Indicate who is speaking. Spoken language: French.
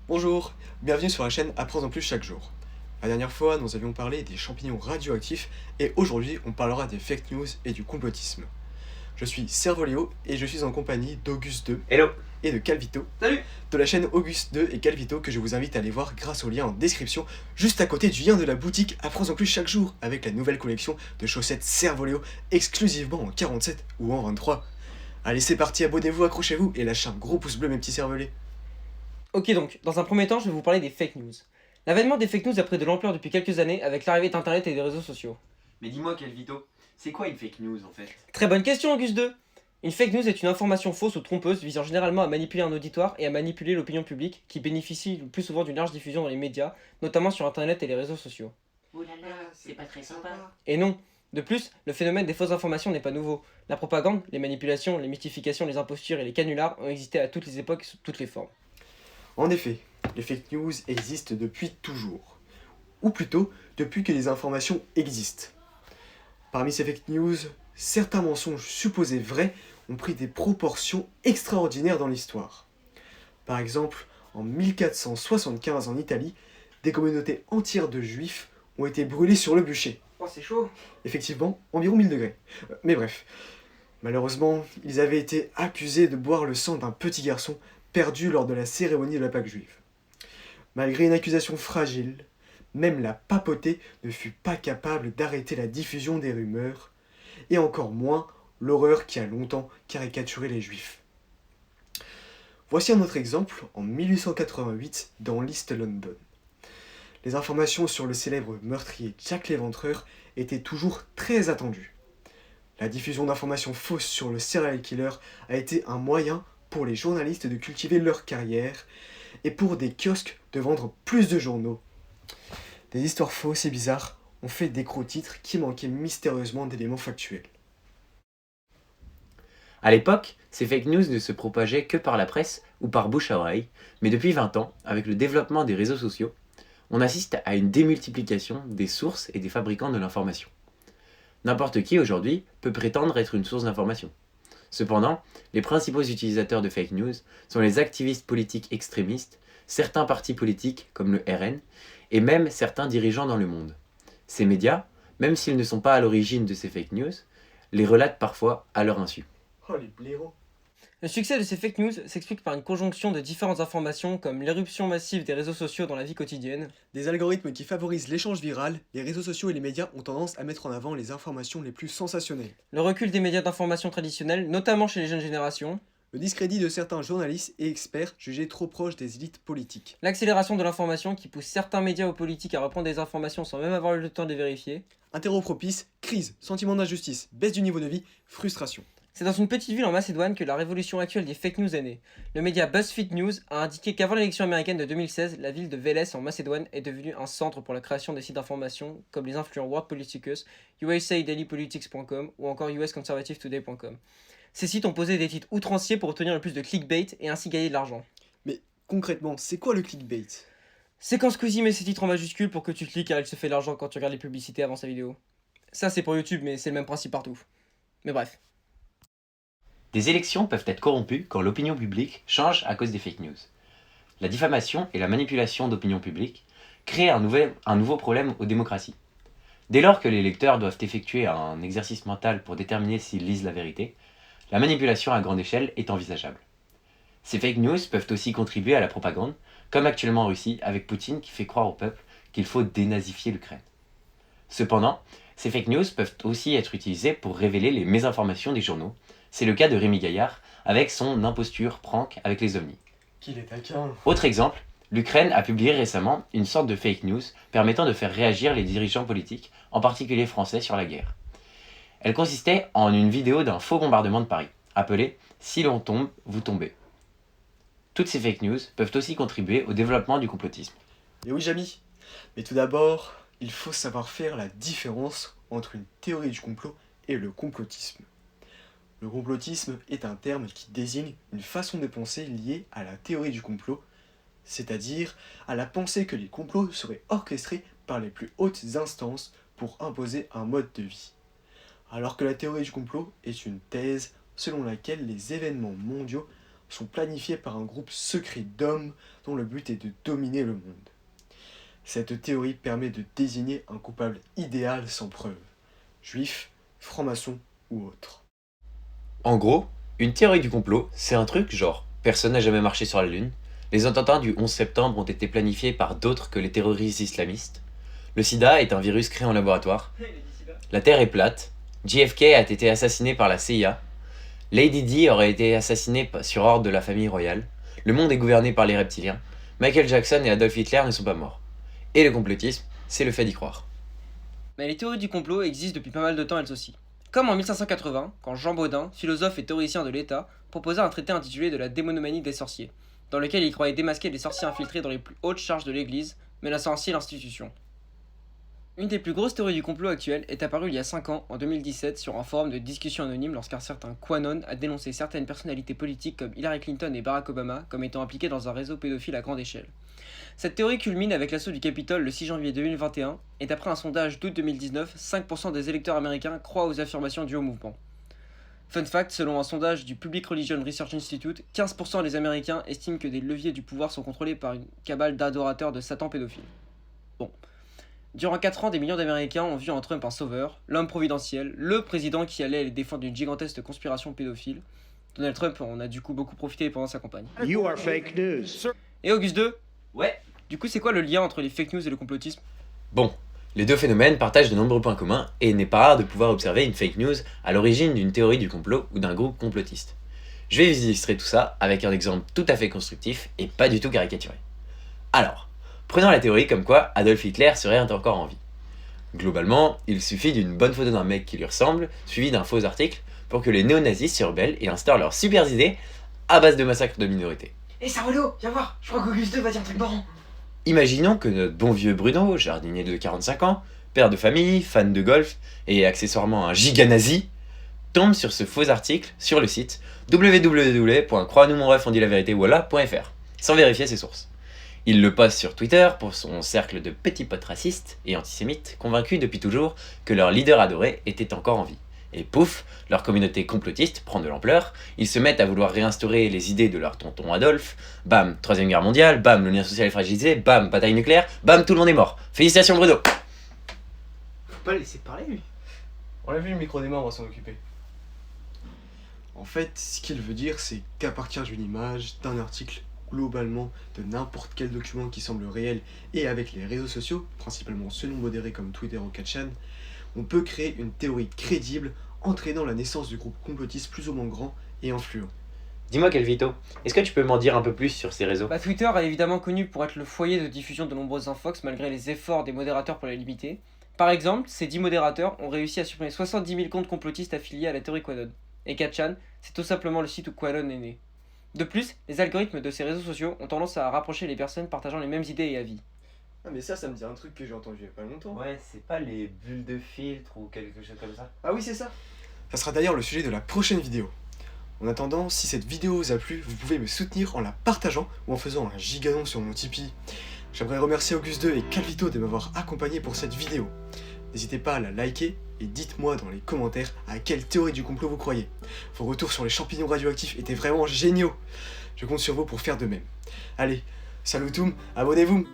Speaker 1: Bonjour, bienvenue sur la chaîne Apprends en plus chaque jour. La dernière fois, nous avions parlé des champignons radioactifs et aujourd'hui, on parlera des fake news et du complotisme. Je suis Servoléo et je suis en compagnie d'Auguste 2
Speaker 2: Hello.
Speaker 1: et de Calvito
Speaker 2: Salut.
Speaker 1: de la chaîne Auguste 2 et Calvito que je vous invite à aller voir grâce au lien en description juste à côté du lien de la boutique Apprends en plus chaque jour avec la nouvelle collection de chaussettes Servoléo exclusivement en 47 ou en 23. Allez, c'est parti, abonnez-vous, accrochez-vous et lâchez un gros pouce bleu mes petits cervelets.
Speaker 3: Ok donc, dans un premier temps, je vais vous parler des fake news. L'avènement des fake news a pris de l'ampleur depuis quelques années avec l'arrivée d'Internet et des réseaux sociaux.
Speaker 2: Mais dis-moi, Calvito, c'est quoi une fake news en fait?
Speaker 3: Très bonne question, Auguste 2. Une fake news est une information fausse ou trompeuse visant généralement à manipuler un auditoire et à manipuler l'opinion publique qui bénéficie le plus souvent d'une large diffusion dans les médias, notamment sur Internet et les réseaux sociaux.
Speaker 4: Oh là là, c'est pas très sympa.
Speaker 3: Et non. De plus, le phénomène des fausses informations n'est pas nouveau. La propagande, les manipulations, les mystifications, les impostures et les canulars ont existé à toutes les époques sous toutes les formes.
Speaker 1: En effet, les fake news existent depuis toujours. Ou plutôt, depuis que les informations existent. Parmi ces fake news, certains mensonges supposés vrais ont pris des proportions extraordinaires dans l'histoire. Par exemple, en 1475 en Italie, des communautés entières de juifs ont été brûlés sur le bûcher.
Speaker 3: Oh, c'est chaud.
Speaker 1: Effectivement, environ 1000 degrés. Mais bref, malheureusement, ils avaient été accusés de boire le sang d'un petit garçon perdu lors de la cérémonie de la Pâque juive. Malgré une accusation fragile, même la papauté ne fut pas capable d'arrêter la diffusion des rumeurs, et encore moins l'horreur qui a longtemps caricaturé les juifs. Voici un autre exemple en 1888 dans l'East London. Les informations sur le célèbre meurtrier Jack l'Éventreur étaient toujours très attendues. La diffusion d'informations fausses sur le serial killer a été un moyen pour les journalistes de cultiver leur carrière et pour des kiosques de vendre plus de journaux. Des histoires fausses et bizarres ont fait des gros titres qui manquaient mystérieusement d'éléments factuels.
Speaker 2: À l'époque, ces fake news ne se propageaient que par la presse ou par bouche à oreille, mais depuis 20 ans, avec le développement des réseaux sociaux, on assiste à une démultiplication des sources et des fabricants de l'information. N'importe qui aujourd'hui peut prétendre être une source d'information. Cependant, les principaux utilisateurs de fake news sont les activistes politiques extrémistes, certains partis politiques comme le RN, et même certains dirigeants dans le monde. Ces médias, même s'ils ne sont pas à l'origine de ces fake news, les relatent parfois à leur insu.
Speaker 1: Oh les blaireaux.
Speaker 3: Le succès de ces fake news s'explique par une conjonction de différentes informations comme l'éruption massive des réseaux sociaux dans la vie quotidienne,
Speaker 1: Des algorithmes qui favorisent l'échange viral, les réseaux sociaux et les médias ont tendance à mettre en avant les informations les plus sensationnelles.
Speaker 3: le recul des médias d'information traditionnels, notamment chez les jeunes générations,
Speaker 1: Le discrédit de certains journalistes et experts jugés trop proches des élites politiques.
Speaker 3: l'accélération de l'information qui pousse certains médias ou politiques à reprendre des informations sans même avoir eu le temps de les vérifier.
Speaker 1: Interro propice, crise, sentiment d'injustice, baisse du niveau de vie, frustration.
Speaker 3: C'est dans une petite ville en Macédoine que la révolution actuelle des fake news est née. Le média BuzzFeed News a indiqué qu'avant l'élection américaine de 2016, la ville de Veles en Macédoine est devenue un centre pour la création des sites d'information comme les influents World Politicus, USADailyPolitics.com ou encore USConservativetoday.com. Ces sites ont posé des titres outranciers pour obtenir le plus de clickbait et ainsi gagner de l'argent.
Speaker 1: Mais concrètement, c'est quoi le clickbait?
Speaker 3: C'est quand Squeezie met ses titres en majuscule pour que tu cliques car il se fait de l'argent quand tu regardes les publicités avant sa vidéo. Ça c'est pour YouTube mais c'est le même principe partout. Mais bref.
Speaker 2: Des élections peuvent être corrompues quand l'opinion publique change à cause des fake news. La diffamation et la manipulation d'opinion publique créent un nouveau problème aux démocraties. Dès lors que les électeurs doivent effectuer un exercice mental pour déterminer s'ils lisent la vérité, la manipulation à grande échelle est envisageable. Ces fake news peuvent aussi contribuer à la propagande, comme actuellement en Russie avec Poutine qui fait croire au peuple qu'il faut dénazifier l'Ukraine. Cependant, ces fake news peuvent aussi être utilisées pour révéler les mésinformations des journaux. C'est le cas de Rémi Gaillard avec son imposture prank avec les ovnis.
Speaker 1: Qu'il est taquin.
Speaker 2: Autre exemple, l'Ukraine a publié récemment une sorte de fake news permettant de faire réagir les dirigeants politiques, en particulier français, sur la guerre. Elle consistait en une vidéo d'un faux bombardement de Paris, appelé « Si l'on tombe, vous tombez ». Toutes ces fake news peuvent aussi contribuer au développement du complotisme.
Speaker 1: Et oui, Jamy. Mais tout d'abord, il faut savoir faire la différence entre une théorie du complot et le complotisme. Le complotisme est un terme qui désigne une façon de penser liée à la théorie du complot, c'est-à-dire à la pensée que les complots seraient orchestrés par les plus hautes instances pour imposer un mode de vie. Alors que la théorie du complot est une thèse selon laquelle les événements mondiaux sont planifiées par un groupe secret d'hommes dont le but est de dominer le monde. Cette théorie permet de désigner un coupable idéal sans preuve, juif, franc-maçon ou autre.
Speaker 2: En gros, une théorie du complot, c'est un truc genre personne n'a jamais marché sur la Lune, les attentats du 11 septembre ont été planifiés par d'autres que les terroristes islamistes, le sida est un virus créé en laboratoire, la Terre est plate, JFK a été assassiné par la CIA, Lady Di aurait été assassinée sur ordre de la famille royale, le monde est gouverné par les reptiliens, Michael Jackson et Adolf Hitler ne sont pas morts. Et le complotisme, c'est le fait d'y croire.
Speaker 3: Mais les théories du complot existent depuis pas mal de temps elles aussi. Comme en 1580, quand Jean Bodin, philosophe et théoricien de l'État, proposa un traité intitulé de la démonomanie des sorciers, dans lequel il croyait démasquer les sorciers infiltrés dans les plus hautes charges de l'Église, menaçant ainsi l'institution. Une des plus grosses théories du complot actuelles est apparue il y a 5 ans, en 2017, sur un forum de discussion anonyme lorsqu'un certain QAnon a dénoncé certaines personnalités politiques comme Hillary Clinton et Barack Obama comme étant impliqués dans un réseau pédophile à grande échelle. Cette théorie culmine avec l'assaut du Capitole le 6 janvier 2021, et d'après un sondage d'août 2019, 5% des électeurs américains croient aux affirmations dues au mouvement. Fun fact, selon un sondage du Public Religion Research Institute, 15% des Américains estiment que des leviers du pouvoir sont contrôlés par une cabale d'adorateurs de Satan pédophile. Bon. Durant 4 ans, des millions d'Américains ont vu en Trump un sauveur, l'homme providentiel, le président qui allait les défendre d'une gigantesque conspiration pédophile. Donald Trump en a du coup beaucoup profité pendant sa campagne.
Speaker 5: You are fake news.
Speaker 3: Et Auguste II,
Speaker 2: Ouais.
Speaker 3: du coup c'est quoi le lien entre les fake news et le complotisme?
Speaker 2: Bon, les deux phénomènes partagent de nombreux points communs et il n'est pas rare de pouvoir observer une fake news à l'origine d'une théorie du complot ou d'un groupe complotiste. Je vais vous illustrer tout ça avec un exemple tout à fait constructif et pas du tout caricaturé. Alors, prenons la théorie comme quoi Adolf Hitler serait encore en vie. Globalement, il suffit d'une bonne photo d'un mec qui lui ressemble, suivi d'un faux article, pour que les néo-nazis se rebellent et instaurent leurs super idées à base de massacres de minorités.
Speaker 3: Eh Sarolo, viens voir, je crois qu'Auguste II va dire un truc marrant.
Speaker 2: Imaginons que notre bon vieux Bruno, jardinier de 45 ans, père de famille, fan de golf et accessoirement un giga nazi, tombe sur ce faux article sur le site www.crois-nous-mon-ref-on-dit-la-vérité-voilà.fr sans vérifier ses sources. Il le poste sur Twitter pour son cercle de petits potes racistes et antisémites convaincus depuis toujours que leur leader adoré était encore en vie. Et pouf, leur communauté complotiste prend de l'ampleur, ils se mettent à vouloir réinstaurer les idées de leur tonton Adolphe, bam, 3ème guerre mondiale, bam, le lien social est fragilisé, bam, bataille nucléaire, bam, tout le monde est mort. Félicitations Bruno.
Speaker 3: Faut pas le laisser parler lui.
Speaker 1: On l'a vu, le micro des morts, on va s'en occuper. En fait, ce qu'il veut dire, c'est qu'à partir d'une image, d'un article, globalement, de n'importe quel document qui semble réel, et avec les réseaux sociaux, principalement ceux non modérés comme Twitter ou 4chan, on peut créer une théorie crédible entraînant la naissance de groupes complotistes plus ou moins grands et influents.
Speaker 2: Dis-moi Calvito, est-ce que tu peux m'en dire un peu plus sur ces réseaux?
Speaker 3: Bah, Twitter est évidemment connu pour être le foyer de diffusion de nombreuses infox malgré les efforts des modérateurs pour les limiter. Par exemple, ces 10 modérateurs ont réussi à supprimer 70 000 comptes complotistes affiliés à la théorie QAnon. Et 4chan, c'est tout simplement le site où QAnon est né. De plus, les algorithmes de ces réseaux sociaux ont tendance à rapprocher les personnes partageant les mêmes idées et avis.
Speaker 1: Ah mais ça me dit un truc que j'ai entendu il y a pas longtemps.
Speaker 2: Ouais, c'est pas les bulles de filtre ou quelque chose comme ça.
Speaker 1: Ah oui, c'est ça. Ça sera d'ailleurs le sujet de la prochaine vidéo. En attendant, si cette vidéo vous a plu, vous pouvez me soutenir en la partageant ou en faisant un giganon sur mon Tipeee. J'aimerais remercier Auguste II et Calvito de m'avoir accompagné pour cette vidéo. N'hésitez pas à la liker et dites-moi dans les commentaires à quelle théorie du complot vous croyez. Vos retours sur les champignons radioactifs étaient vraiment géniaux. Je compte sur vous pour faire de même. Allez, salutum, abonnez-vous.